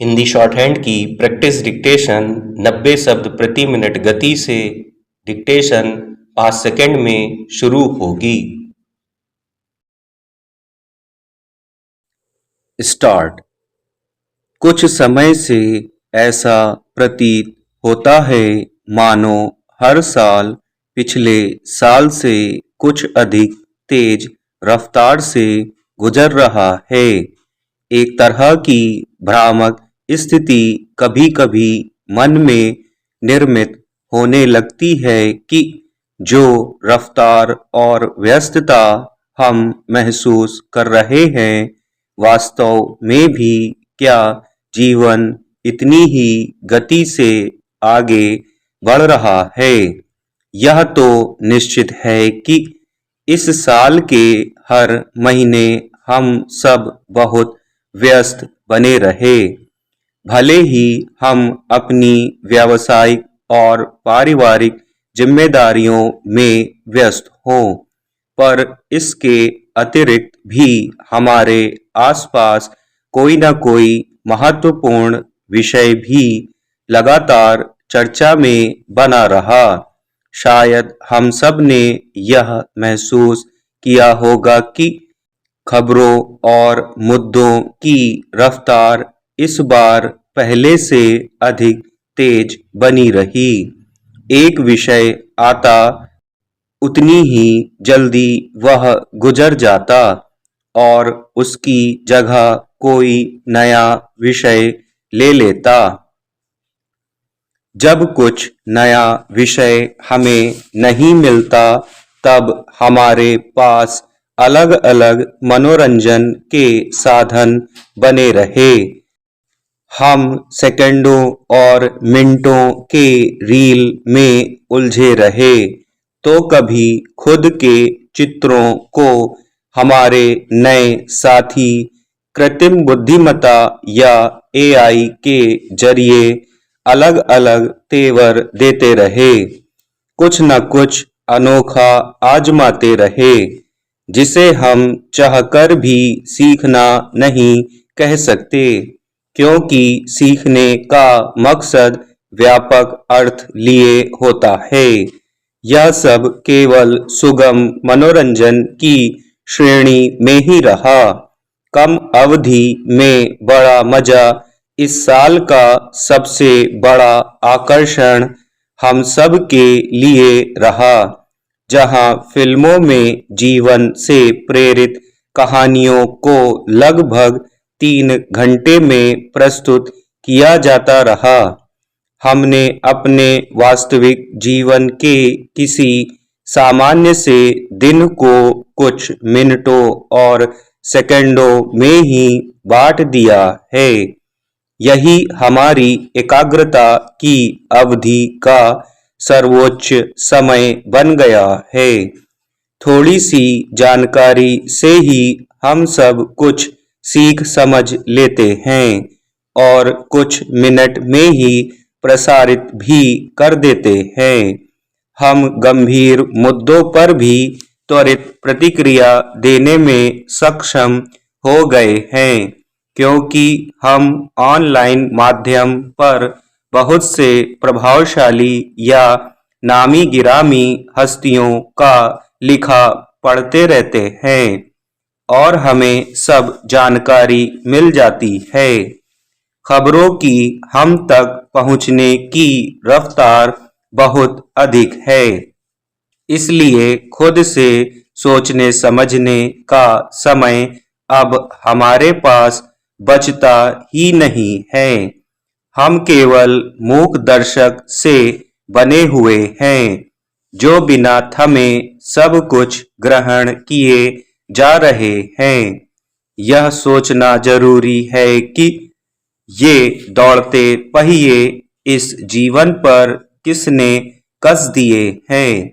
Hindi short hand की practice dictation 90 शब्द प्रति मिनट गति से डिक्टेशन 5 सेकंड में शुरू होगी। स्टार्ट। कुछ समय से ऐसा प्रतीत होता है मानो हर साल पिछले साल से कुछ अधिक तेज रफ्तार से गुजर रहा है। एक तरह की भ्रामक स्थिति कभी कभी मन में निर्मित होने लगती है कि जो रफ्तार और व्यस्तता हम महसूस कर रहे हैं वास्तव में भी क्या जीवन इतनी ही गति से आगे बढ़ रहा है। यह तो निश्चित है कि इस साल के हर महीने हम सब बहुत व्यस्त बने रहे, भले ही हम अपनी व्यावसायिक और पारिवारिक जिम्मेदारियों में व्यस्त हों, पर इसके अतिरिक्त भी हमारे आसपास कोई न कोई महत्वपूर्ण विषय भी लगातार चर्चा में बना रहा। शायद हम सब ने यह महसूस किया होगा कि खबरों और मुद्दों की रफ्तार इस बार पहले से अधिक तेज बनी रही। एक विषय आता उतनी ही जल्दी वह गुजर जाता और उसकी जगह कोई नया विषय ले लेता। जब कुछ नया विषय हमें नहीं मिलता तब हमारे पास अलग अलग मनोरंजन के साधन बने रहे। हम सेकंडों और मिनटों के रील में उलझे रहे, तो कभी खुद के चित्रों को हमारे नए साथी कृत्रिम बुद्धिमत्ता या एआई के जरिए अलग अलग तेवर देते रहे, कुछ न कुछ अनोखा आजमाते रहे जिसे हम चाहकर भी सीखना नहीं कह सकते, क्योंकि सीखने का मकसद व्यापक अर्थ लिए होता है। यह सब केवल सुगम मनोरंजन की श्रेणी में ही रहा। कम अवधि में बड़ा मजा इस साल का सबसे बड़ा आकर्षण हम सब के लिए रहा, जहां फिल्मों में जीवन से प्रेरित कहानियों को लगभग 3 घंटे में प्रस्तुत किया जाता रहा। हमने अपने वास्तविक जीवन के किसी सामान्य से दिन को कुछ मिनटों और सेकंडों में ही बांट दिया है। यही हमारी एकाग्रता की अवधि का सर्वोच्च समय बन गया है। थोड़ी सी जानकारी से ही हम सब कुछ सीख समझ लेते हैं और कुछ मिनट में ही प्रसारित भी कर देते हैं। हम गंभीर मुद्दों पर भी त्वरित प्रतिक्रिया देने में सक्षम हो गए हैं, क्योंकि हम ऑनलाइन माध्यम पर बहुत से प्रभावशाली या नामी गिरामी हस्तियों का लिखा पढ़ते रहते हैं और हमें सब जानकारी मिल जाती है। खबरों की हम तक पहुंचने की रफ्तार बहुत अधिक है, इसलिए खुद से सोचने समझने का समय अब हमारे पास बचता ही नहीं है। हम केवल मूक दर्शक से बने हुए हैं जो बिना थमे सब कुछ ग्रहण किए जा रहे हैं। यह सोचना जरूरी है कि ये दौड़ते पहिए इस जीवन पर किसने कस दिए हैं।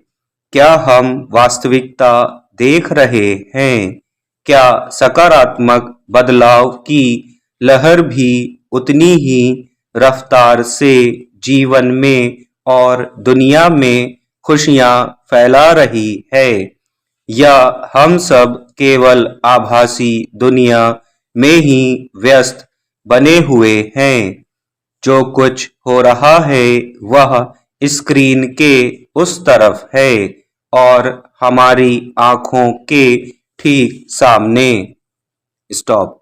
क्या हम वास्तविकता देख रहे हैं? क्या सकारात्मक बदलाव की लहर भी उतनी ही रफ्तार से जीवन में और दुनिया में खुशियां फैला रही है, या हम सब केवल आभासी दुनिया में ही व्यस्त बने हुए हैं। जो कुछ हो रहा है वह स्क्रीन के उस तरफ है और हमारी आंखों के ठीक सामने। स्टॉप।